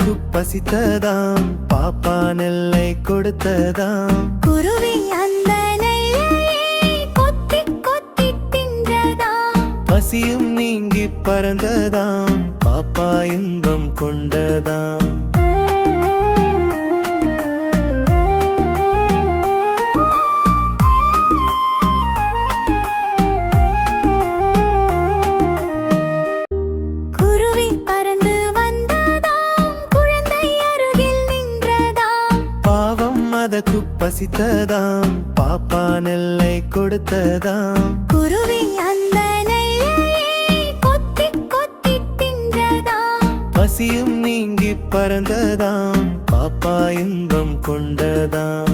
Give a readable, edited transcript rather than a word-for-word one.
அதுக்கு பசித்ததாம், பாப்பா நெல்லை கொடுத்ததாம். குருவி அந்த நெல்லையை கொத்தி கொத்தி தின்றதாம். பசியும் நீங்கி பறந்ததாம், பாப்பா இன்பம் கொண்டதாம். குருவி பறந்து வந்ததாம், குழந்தை அருகில் நின்றதாம். பாவம் அதற்கு பசித்ததாம், பாப்பா நெல்லை கொடுத்ததாம். குருவி அந்த நெல்லையை கொத்தி கொத்தி தின்றதாம். பசியும் நீங்கி பறந்ததாம், பாப்பா இன்பம் கொண்டதாம்.